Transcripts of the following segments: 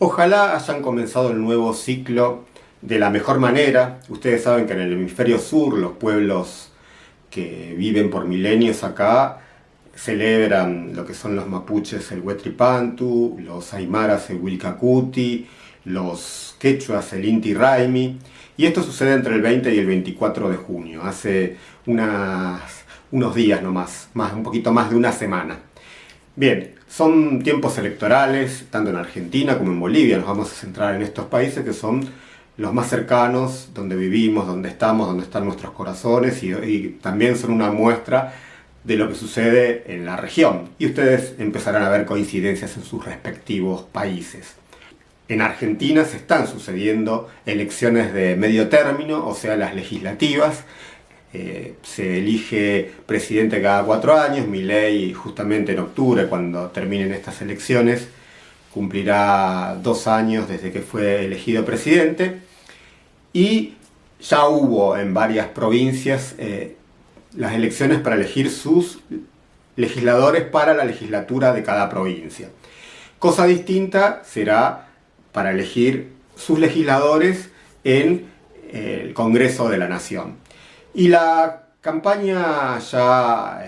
Ojalá hayan comenzado el nuevo ciclo de la mejor manera. Ustedes saben que en el hemisferio sur los pueblos que viven por milenios acá celebran lo que son los mapuches el Huetripantu, los aymaras el Wilcacuti, los quechuas el Inti Raymi, y esto sucede entre el 20 y el 24 de junio, hace unos días nomás, un poquito más de una semana. Bien, son tiempos electorales, tanto en Argentina como en Bolivia. Nos vamos a centrar en estos países que son los más cercanos, donde vivimos, donde estamos, donde están nuestros corazones, y también son una muestra de lo que sucede en la región. Y ustedes empezarán a ver coincidencias en sus respectivos países. En Argentina se están sucediendo elecciones de medio término, o sea, las legislativas. Se elige presidente cada 4 años. Milei, justamente en octubre, cuando terminen estas elecciones, cumplirá 2 años desde que fue elegido presidente. Y ya hubo en varias provincias las elecciones para elegir sus legisladores para la legislatura de cada provincia. Cosa distinta será para elegir sus legisladores en el Congreso de la Nación. Y la campaña ya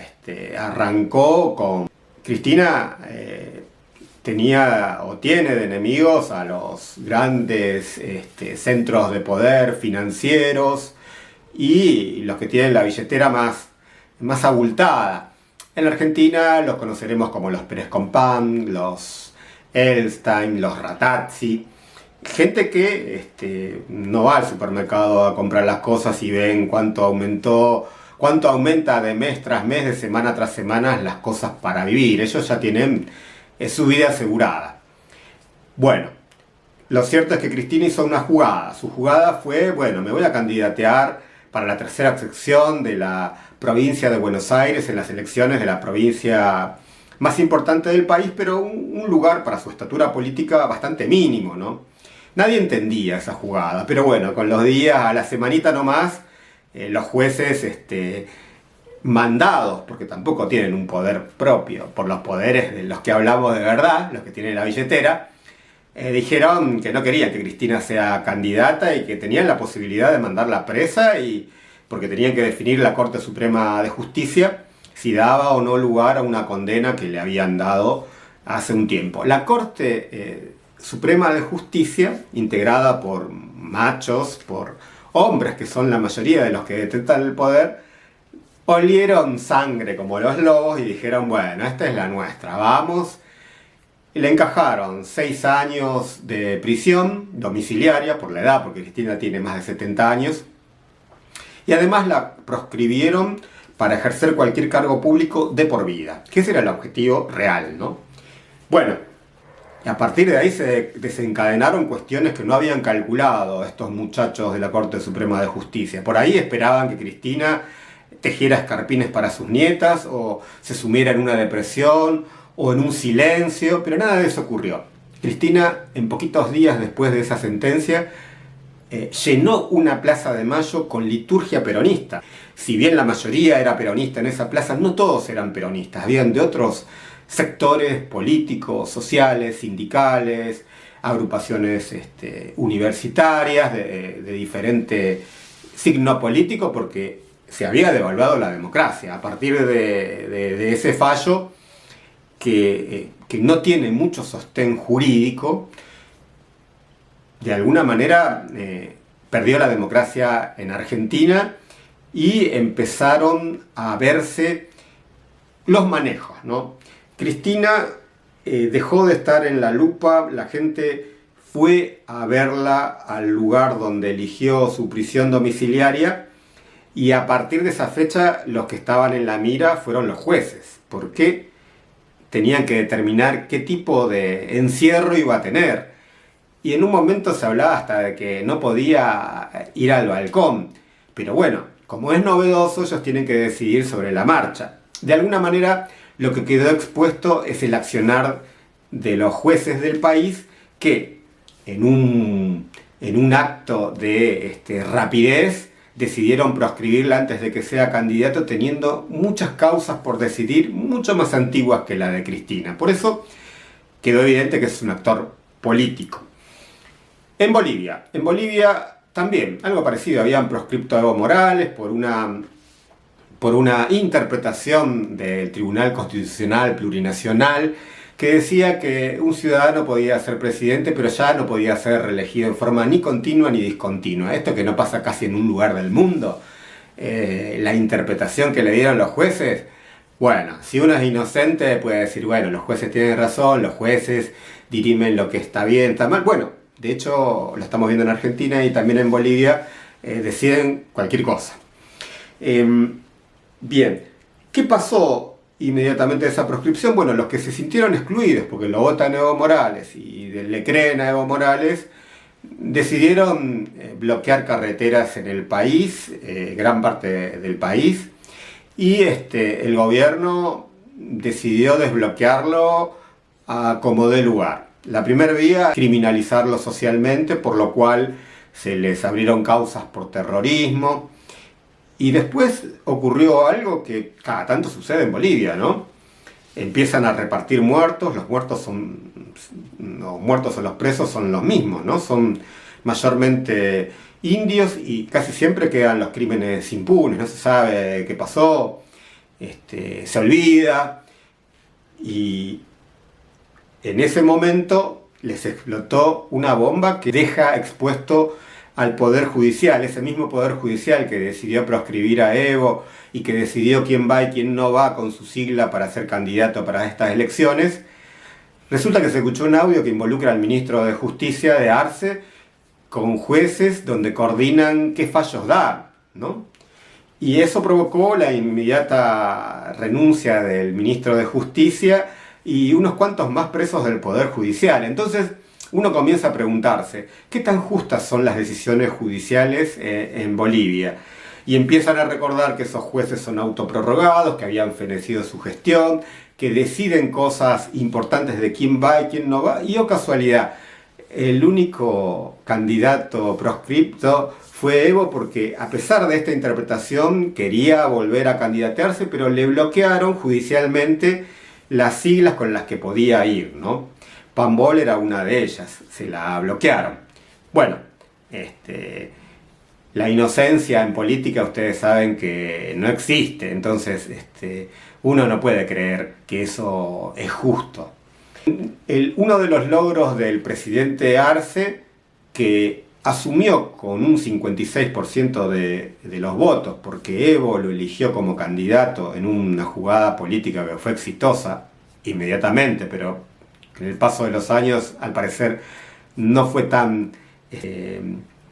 arrancó con Cristina. Tenía o tiene de enemigos a los grandes centros de poder financieros y los que tienen la billetera más abultada. En la Argentina los conoceremos como los Pérez Compán, los Elstein, los Ratazzi. Gente que no va al supermercado a comprar las cosas y ven cuánto aumenta de mes tras mes, de semana tras semana, las cosas para vivir. Ellos ya tienen su vida asegurada. Bueno, lo cierto es que Cristina hizo una jugada. Su jugada fue, bueno, me voy a candidatear para la tercera sección de la provincia de Buenos Aires en las elecciones de la provincia más importante del país, pero un lugar para su estatura política bastante mínimo, ¿no? Nadie entendía esa jugada, pero bueno, con los días, a la semanita nomás, los jueces mandados, porque tampoco tienen un poder propio, por los poderes de los que hablamos de verdad, los que tienen la billetera, dijeron que no querían que Cristina sea candidata y que tenían la posibilidad de mandarla presa, porque tenían que definir la Corte Suprema de Justicia si daba o no lugar a una condena que le habían dado hace un tiempo. La Corte Suprema de Justicia, integrada por machos, por hombres que son la mayoría de los que detentan el poder, olieron sangre como los lobos y dijeron, bueno, esta es la nuestra, vamos. Y le encajaron 6 años de prisión domiciliaria por la edad, porque Cristina tiene más de 70 años, y además la proscribieron para ejercer cualquier cargo público de por vida, que ese era el objetivo real, ¿no? Bueno, a partir de ahí se desencadenaron cuestiones que no habían calculado estos muchachos de la Corte Suprema de Justicia. Por ahí esperaban que Cristina tejiera escarpines para sus nietas, o se sumiera en una depresión, o en un silencio, pero nada de eso ocurrió. Cristina, en poquitos días después de esa sentencia, llenó una plaza de Mayo con liturgia peronista. Si bien la mayoría era peronista en esa plaza, no todos eran peronistas, habían de otros sectores políticos, sociales, sindicales, agrupaciones universitarias de diferente signo político, porque se había devaluado la democracia a partir de ese fallo que no tiene mucho sostén jurídico. De alguna manera perdió la democracia en Argentina y empezaron a verse los manejos, ¿no? Cristina dejó de estar en la lupa, la gente fue a verla al lugar donde eligió su prisión domiciliaria, y a partir de esa fecha los que estaban en la mira fueron los jueces, porque tenían que determinar qué tipo de encierro iba a tener. Y en un momento se hablaba hasta de que no podía ir al balcón. Pero bueno, como es novedoso, ellos tienen que decidir sobre la marcha. De alguna manera, lo que quedó expuesto es el accionar de los jueces del país, que en un acto de rapidez decidieron proscribirla antes de que sea candidato, teniendo muchas causas por decidir, mucho más antiguas que la de Cristina. Por eso quedó evidente que es un actor político. En Bolivia también, algo parecido, habían proscripto a Evo Morales por una interpretación del Tribunal Constitucional Plurinacional que decía que un ciudadano podía ser presidente, pero ya no podía ser reelegido en forma ni continua ni discontinua. Esto que no pasa casi en un lugar del mundo. La interpretación que le dieron los jueces, bueno, si uno es inocente puede decir, bueno, los jueces tienen razón, los jueces dirimen lo que está bien, está mal. Bueno, de hecho lo estamos viendo en Argentina y también en Bolivia, deciden cualquier cosa. Bien, ¿qué pasó inmediatamente de esa proscripción? Bueno, los que se sintieron excluidos porque lo votan Evo Morales y le creen a Evo Morales, decidieron bloquear carreteras en el país, gran parte del país, y el gobierno decidió desbloquearlo a como dé lugar. La primera vía, criminalizarlo socialmente, por lo cual se les abrieron causas por terrorismo. Y después ocurrió algo que cada tanto sucede en Bolivia, ¿no? Empiezan a repartir muertos, los muertos o los presos son los mismos, ¿no? Son mayormente indios y casi siempre quedan los crímenes impunes, no se sabe qué pasó, se olvida, y en ese momento les explotó una bomba que deja expuesto al Poder Judicial, ese mismo Poder Judicial que decidió proscribir a Evo y que decidió quién va y quién no va con su sigla para ser candidato para estas elecciones. Resulta que se escuchó un audio que involucra al ministro de Justicia de Arce con jueces donde coordinan qué fallos da, ¿no? Y eso provocó la inmediata renuncia del ministro de Justicia y unos cuantos más presos del Poder Judicial. Entonces uno comienza a preguntarse, ¿qué tan justas son las decisiones judiciales en Bolivia? Y empiezan a recordar que esos jueces son autoprorrogados, que habían fenecido su gestión, que deciden cosas importantes de quién va y quién no va. Y oh casualidad, el único candidato proscripto fue Evo porque a pesar de esta interpretación quería volver a candidatearse, pero le bloquearon judicialmente las siglas con las que podía ir, ¿no? Pambol era una de ellas, se la bloquearon. Bueno, la inocencia en política ustedes saben que no existe, entonces uno no puede creer que eso es justo. Uno de los logros del presidente Arce, que asumió con un 56% de los votos, porque Evo lo eligió como candidato en una jugada política que fue exitosa inmediatamente, pero en el paso de los años, al parecer, no fue tan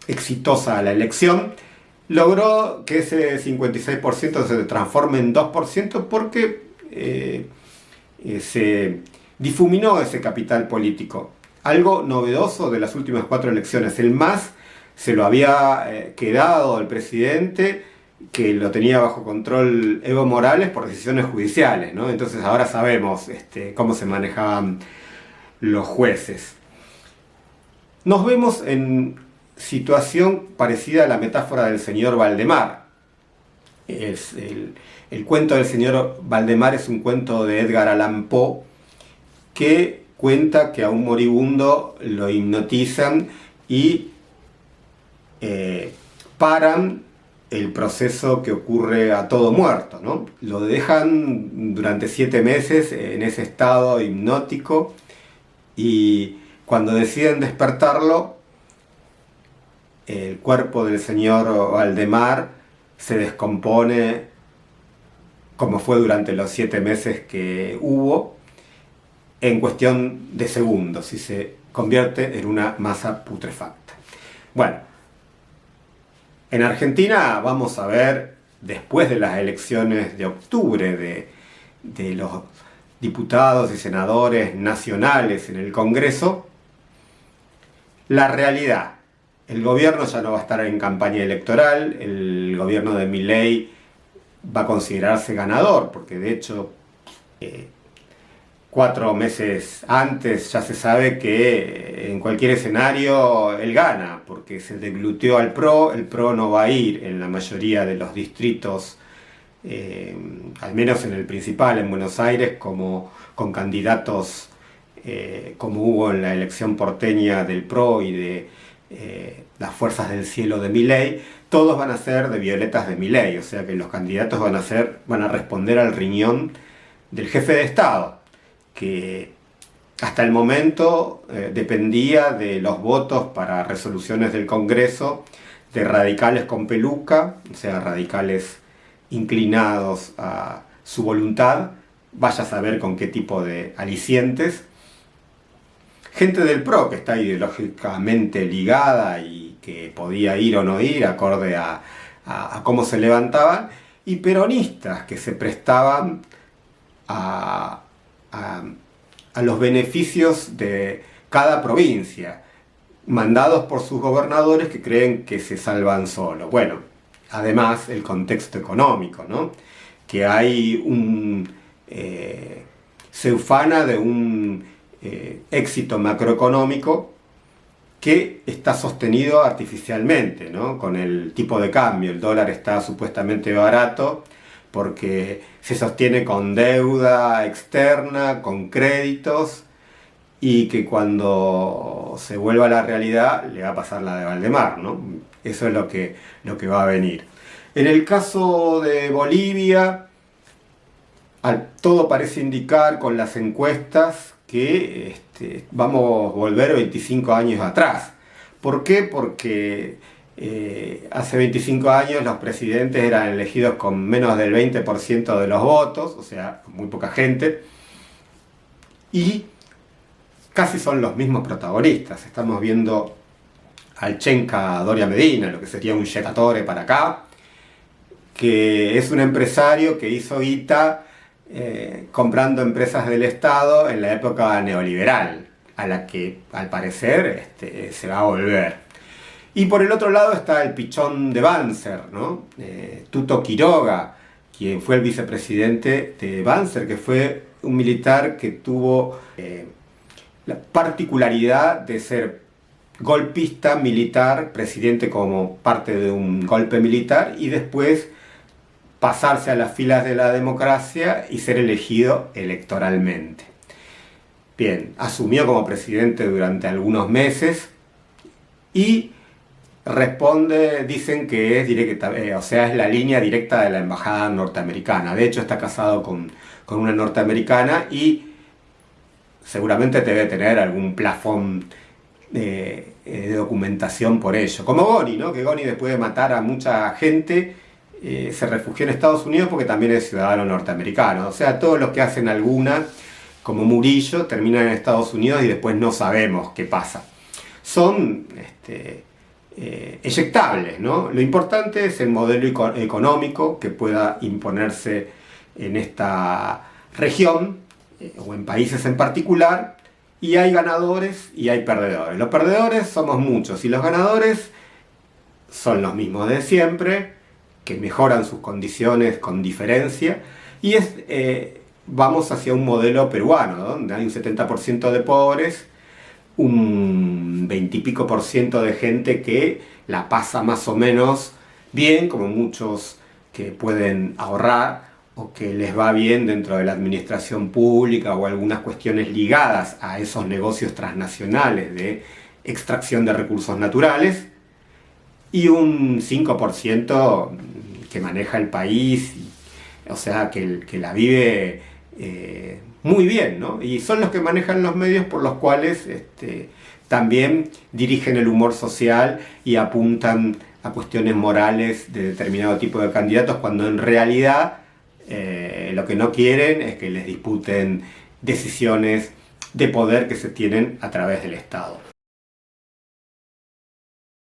exitosa la elección, logró que ese 56% se transforme en 2% porque se difuminó ese capital político. Algo novedoso de las últimas 4 elecciones. El MAS se lo había quedado al presidente, que lo tenía bajo control Evo Morales por decisiones judiciales, ¿no? Entonces ahora sabemos cómo se manejaban los jueces. Nos vemos en situación parecida a la metáfora del señor Valdemar. El cuento del señor Valdemar es un cuento de Edgar Allan Poe que cuenta que a un moribundo lo hipnotizan y paran el proceso que ocurre a todo muerto, ¿no? Lo dejan durante 7 meses en ese estado hipnótico y cuando deciden despertarlo, el cuerpo del señor Valdemar se descompone como fue durante los 7 meses que hubo, en cuestión de segundos, y se convierte en una masa putrefacta. Bueno, en Argentina vamos a ver, después de las elecciones de octubre de los diputados y senadores nacionales en el Congreso, la realidad. El gobierno ya no va a estar en campaña electoral, el gobierno de Milei va a considerarse ganador, porque de hecho 4 meses antes ya se sabe que en cualquier escenario él gana, porque se degluteó al PRO, el PRO no va a ir en la mayoría de los distritos, al menos en el principal, en Buenos Aires, como con candidatos como hubo en la elección porteña del PRO y las fuerzas del cielo de Milei, todos van a ser de violetas de Milei, o sea que los candidatos van a responder al riñón del jefe de Estado, que hasta el momento dependía de los votos para resoluciones del Congreso de radicales con peluca, o sea, radicales inclinados a su voluntad, vaya a saber con qué tipo de alicientes. Gente del PRO que está ideológicamente ligada y que podía ir o no ir acorde a cómo se levantaban, y peronistas que se prestaban a los beneficios de cada provincia, mandados por sus gobernadores que creen que se salvan solos. Bueno, además el contexto económico, ¿no? Que hay se ufana de un éxito macroeconómico que está sostenido artificialmente, ¿no? Con el tipo de cambio. El dólar está supuestamente barato porque se sostiene con deuda externa, con créditos, y que cuando se vuelva a la realidad le va a pasar la de Valdemar, ¿no? Eso es lo que va a venir. En el caso de Bolivia, todo parece indicar con las encuestas que vamos a volver 25 años atrás. ¿Por qué? Porque hace 25 años los presidentes eran elegidos con menos del 20% de los votos, o sea, muy poca gente, y casi son los mismos protagonistas. Estamos viendo al Chenca Doria Medina, lo que sería un Yetatore para acá, que es un empresario que hizo guita comprando empresas del Estado en la época neoliberal, a la que al parecer se va a volver. Y por el otro lado está el pichón de Banzer, ¿no? Tuto Quiroga, quien fue el vicepresidente de Banzer, que fue un militar que tuvo la particularidad de ser golpista militar, presidente como parte de un golpe militar, y después pasarse a las filas de la democracia y ser elegido electoralmente. Bien, asumió como presidente durante algunos meses y responde, dicen que es directa, o sea, es la línea directa de la embajada norteamericana. De hecho, está casado con una norteamericana y seguramente debe tener algún plafón de documentación por ello. Como Goni, ¿no? Que Goni, después de matar a mucha gente, se refugió en Estados Unidos porque también es ciudadano norteamericano. O sea, todos los que hacen alguna, como Murillo, terminan en Estados Unidos y después no sabemos qué pasa. Son eyectables, ¿no? Lo importante es el modelo económico que pueda imponerse en esta región, o en países en particular, y hay ganadores y hay perdedores. Los perdedores somos muchos y los ganadores son los mismos de siempre, que mejoran sus condiciones con diferencia, y vamos hacia un modelo peruano, ¿no? Donde hay un 70% de pobres, un 20 y pico % de gente que la pasa más o menos bien, como muchos que pueden ahorrar o que les va bien dentro de la administración pública o algunas cuestiones ligadas a esos negocios transnacionales de extracción de recursos naturales, y un 5% que maneja el país, o sea, que la vive muy bien, ¿no? Y son los que manejan los medios por los cuales también dirigen el humor social y apuntan a cuestiones morales de determinado tipo de candidatos, cuando en realidad lo que no quieren es que les disputen decisiones de poder que se tienen a través del Estado.